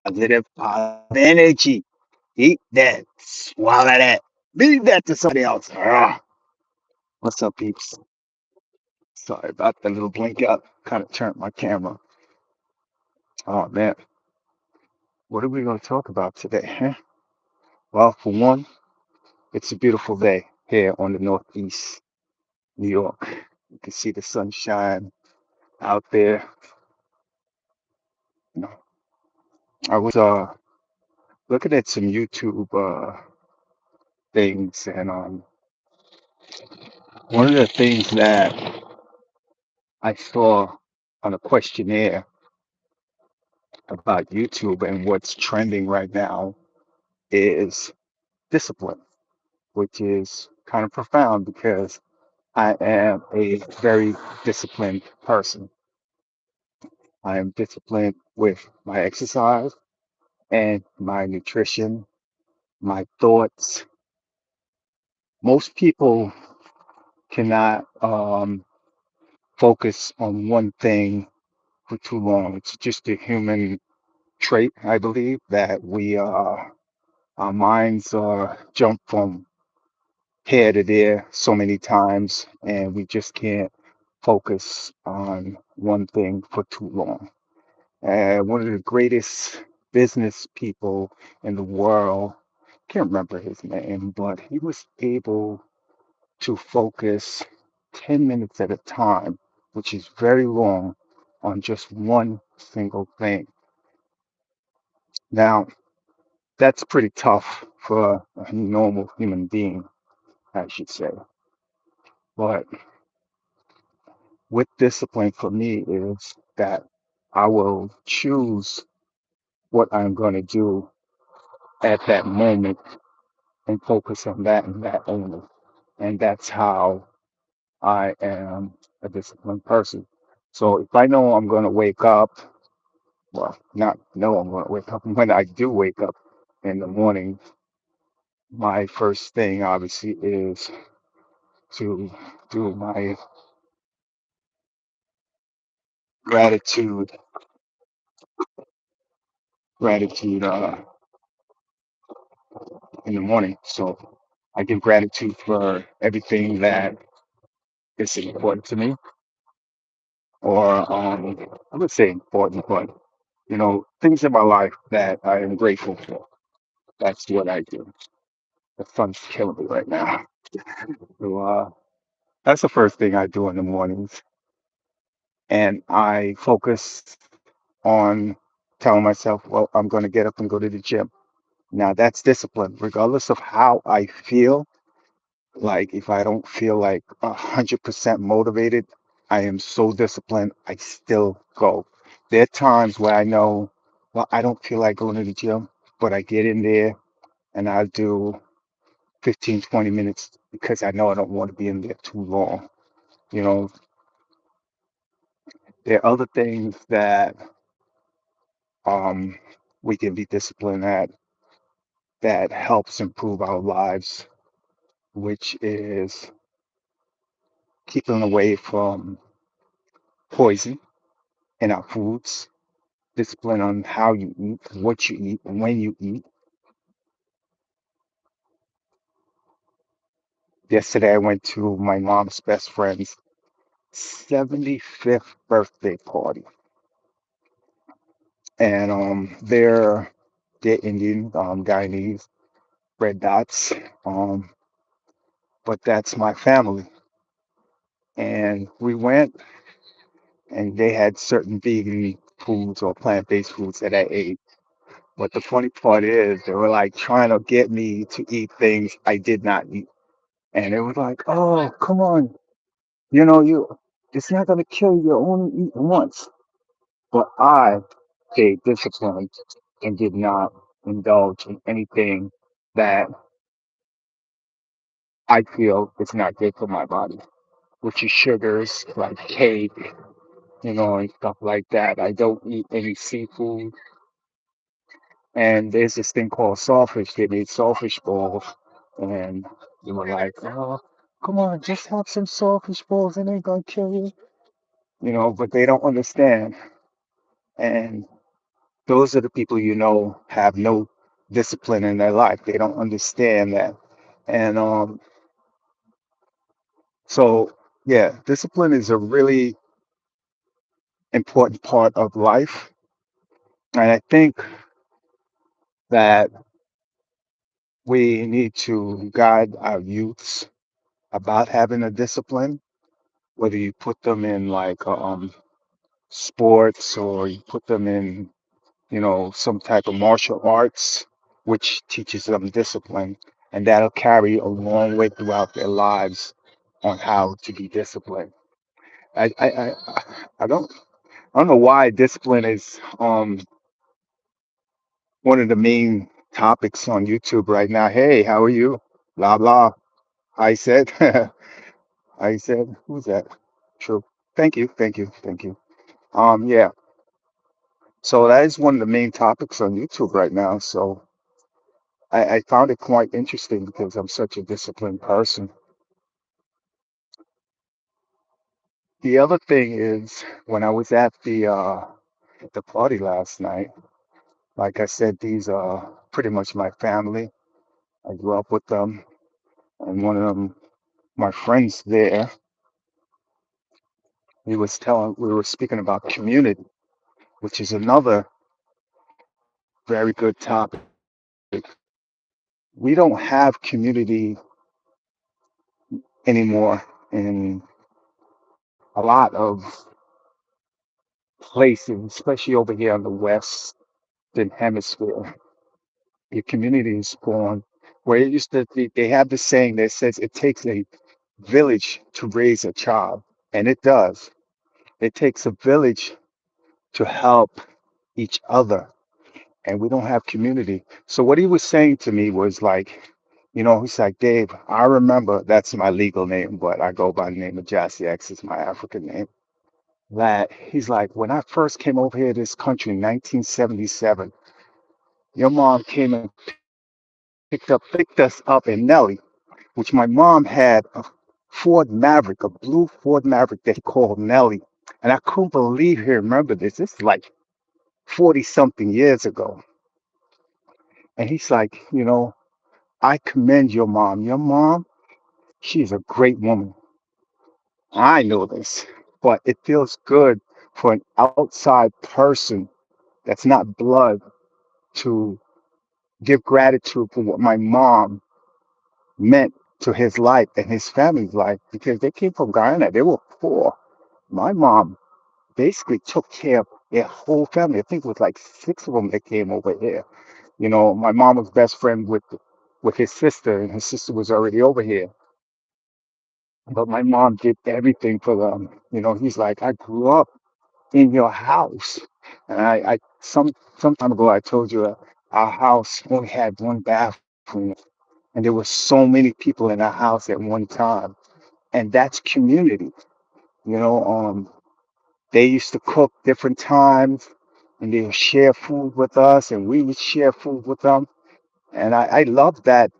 Positive energy. Eat that. Swallow that. Leave that to somebody else. What's up, peeps? Sorry about the little blink out. Kind of turned my camera. Oh, man. What are we going to talk about today? Huh? Well, for one, it's a beautiful day here on the Northeast New York. You can see the sunshine out there. You know, I was looking at some YouTube things, and one of the things that I saw on a questionnaire about YouTube and what's trending right now is discipline, which is kind of profound because I am a very disciplined person. I am disciplined with my exercise and my nutrition, my thoughts. Most people cannot focus on one thing for too long. It's just a human trait, I believe, that our minds jump from here to there so many times, and we just can't focus on one thing for too long. One of the greatest business people in the world, can't remember his name, but he was able to focus 10 minutes at a time, which is very long, on just one single thing. Now, that's pretty tough for a normal human being, I should say. But with discipline for me is that I will choose what I'm going to do at that moment and focus on that and that only. And that's how I am a disciplined person. So if I know I'm going to wake up, well, not know I'm going to wake up, when I do wake up in the morning, my first thing obviously is to do my gratitude, gratitude in the morning. So I give gratitude for everything that is important to me, or I would say important, but things in my life that I am grateful for. That's what I do. The sun's killing me right now. So that's the first thing I do in the mornings. And I focus on telling myself, well, I'm going to get up and go to the gym. Now that's discipline, regardless of how I feel. Like if I don't feel like 100% motivated, I am so disciplined, I still go. There are times where I know, well, I don't feel like going to the gym, but I get in there and I do 15, 20 minutes because I know I don't want to be in there too long. You know, there are other things that um, we can be disciplined at that helps improve our lives, which is keeping away from poison in our foods, discipline on how you eat, what you eat, when you eat. Yesterday, I went to my mom's best friend's 75th birthday party, and they're Indian, Guyanese, red dots, um, but that's my family. And we went, and they had certain vegan foods or plant-based foods that I ate. But the funny part is, they were like trying to get me to eat things I did not eat. And it was like, oh, come on, it's not gonna kill you. You only eat once. But I stayed disciplined and did not indulge in anything that I feel is not good for my body, which is sugars like cake, and stuff like that. I don't eat any seafood. And there's this thing called sawfish. They made sawfish balls, and they were like, oh, come on, just have some sawfish balls. It ain't gonna kill you. But they don't understand. And those are the people you know have no discipline in their life. They don't understand that. And so, yeah, discipline is a really important part of life. And I think that we need to guide our youths about having a discipline, whether you put them in like sports or you put them in, some type of martial arts, which teaches them discipline, and that'll carry a long way throughout their lives on how to be disciplined. I I I, I don't know why discipline is one of the main topics on YouTube right now. Hey, how are you? Blah blah. I said, I said, who's that? True. Thank you, thank you, thank you. Yeah. So that is one of the main topics on YouTube right now. So I found it quite interesting because I'm such a disciplined person. The other thing is when I was at the party last night, like I said, these are pretty much my family. I grew up with them, and one of them, my friends there, we were speaking about community, which is another very good topic. We don't have community anymore in a lot of places, especially over here in the Western Hemisphere. Your community is born where it used to be, they have this saying that says it takes a village to raise a child, and it does. It takes a village to help each other, and we don't have community. So what he was saying to me was like, he's like, Dave, I remember that's my legal name, but I go by the name of Jassy X, is my African name. That he's like, when I first came over here to this country in 1977, your mom came and picked us up in Nelly, which my mom had a Ford Maverick, a blue Ford Maverick that he called Nelly. And I couldn't believe he remembered this. This is like 40 something years ago. And he's like, I commend your mom. Your mom, she's a great woman. I know this, but it feels good for an outside person that's not blood to give gratitude for what my mom meant to his life and his family's life because they came from Guyana. They were poor. My mom basically took care of their whole family. I think it was like six of them that came over here. My mom was best friend with his sister, and his sister was already over here. But my mom did everything for them. He's like, I grew up in your house, and some time ago I told you our house only had one bathroom, and there were so many people in our house at one time, and that's community. You know, they used to cook different times, and they would share food with us, and we would share food with them. And I love that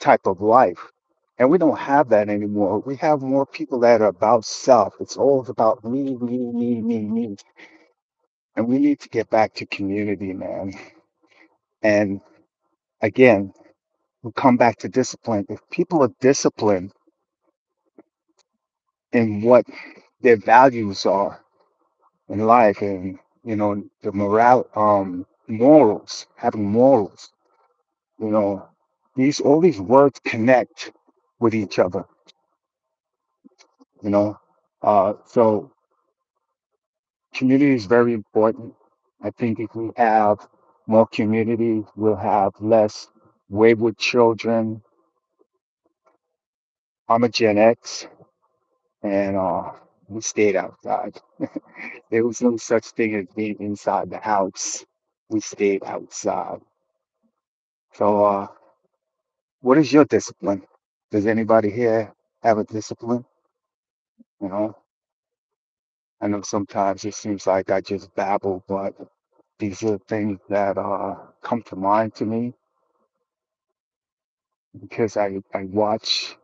type of life. And we don't have that anymore. We have more people that are about self. It's all about me, me, me, me, me. And we need to get back to community, man. And again, we come back to discipline. If people are disciplined in what their values are in life and the morals, having morals, you know, these all these words connect with each other, you know. So community is very important. I think if we have more community, we'll have less wayward children. I'm a Gen X, and we stayed outside. There was no such thing as being inside the house. We stayed outside. So, what is your discipline? Does anybody here have a discipline? You know, I know sometimes it seems like I just babble, but these are things that come to mind to me because I watch,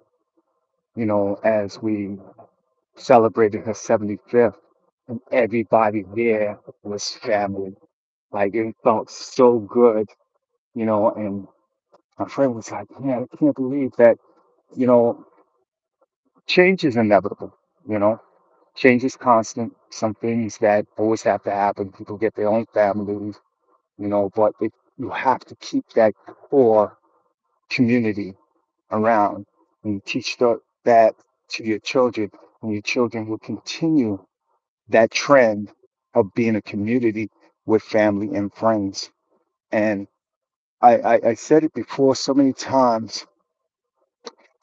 as we celebrated her 75th, and everybody there was family. Like it felt so good, and my friend was like, man, I can't believe that, you know, change is inevitable, you know. Change is constant. Some things that always have to happen. People get their own families, but you have to keep that core community around and you teach that to your children, and your children will continue that trend of being a community with family and friends. And I said it before so many times,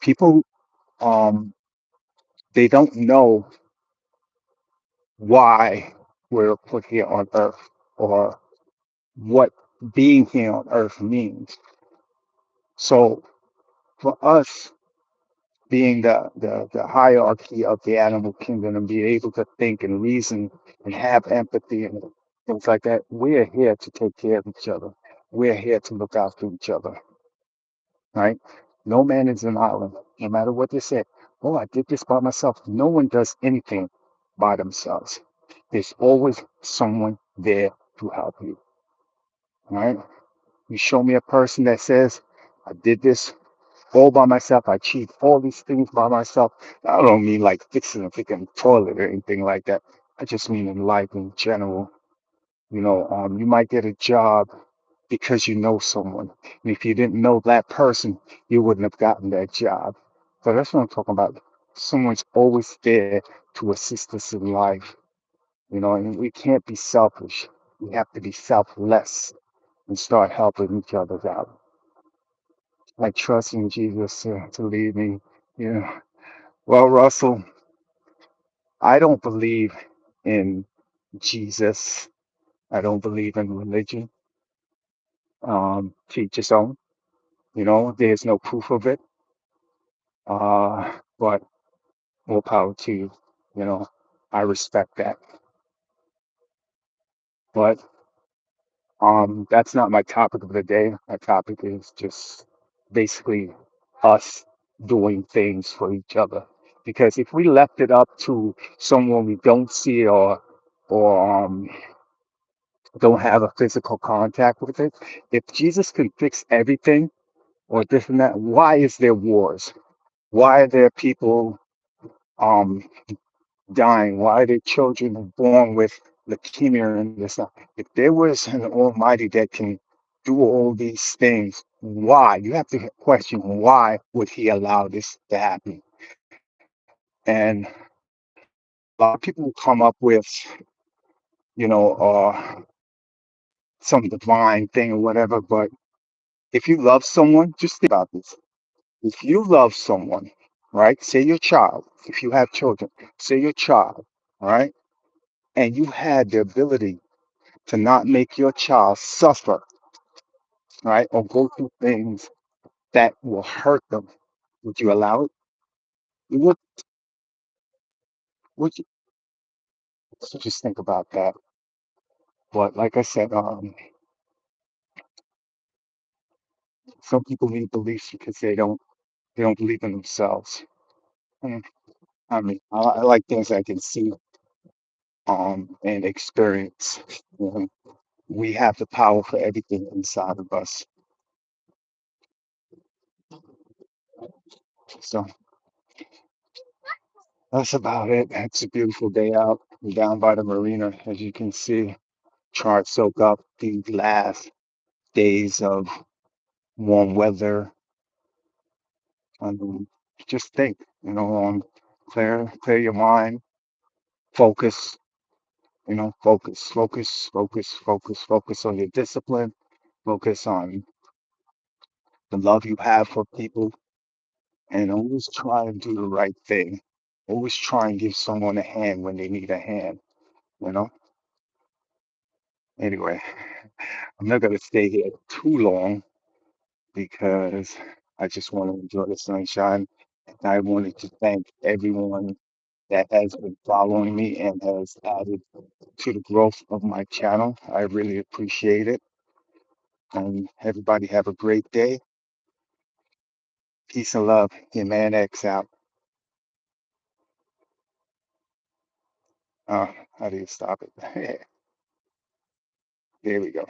people, um, they don't know why we're put here on earth or what being here on earth means. So for us, being the hierarchy of the animal kingdom and be able to think and reason and have empathy and things like that, we're here to take care of each other. We're here to look after each other, right? No man is an island, no matter what they say. Oh, I did this by myself. No one does anything by themselves. There's always someone there to help you, right? You show me a person that says, I did this all by myself. I achieved all these things by myself. I don't mean like fixing a freaking toilet or anything like that. I just mean in life in general. You might get a job because you know someone. And if you didn't know that person, you wouldn't have gotten that job. So that's what I'm talking about. Someone's always there to assist us in life, and we can't be selfish. We have to be selfless and start helping each other out. I trust in Jesus to lead me. Yeah. Well, Russell, I don't believe in Jesus. I don't believe in religion. Teach his own. There's no proof of it. But more power to you. You know, I respect that. But that's not my topic of the day. My topic is just basically us doing things for each other. Because if we left it up to someone we don't see or don't have a physical contact with it, if Jesus can fix everything or this and that, why is there wars? Why are there people um dying? Why are there children born with leukemia and this stuff? If there was an Almighty that can do all these things, why? You have to question why would He allow this to happen? And a lot of people come up with, some divine thing or whatever. But if you love someone, just think about this. If you love someone, right? Say your child. If you have children, say your child, all right? And you had the ability to not make your child suffer, right, or go through things that will hurt them, would you allow it? You would you? So just think about that. But like I said, some people need beliefs because they don't believe in themselves. Mm, I mean, I like things I can see and experience. You know, we have the power for everything inside of us. So that's about it. It's a beautiful day out. I'm down by the marina, as you can see. Try to soak up the last days of warm weather. Um, just think, clear your mind, focus, focus on your discipline, focus on the love you have for people, and always try and do the right thing. Always try and give someone a hand when they need a hand, you know? Anyway, I'm not going to stay here too long because I just want to enjoy the sunshine. I wanted to thank everyone that has been following me and has added to the growth of my channel. I really appreciate it. And everybody have a great day. Peace and love. Your man X out. Uh, how do you stop it? There we go.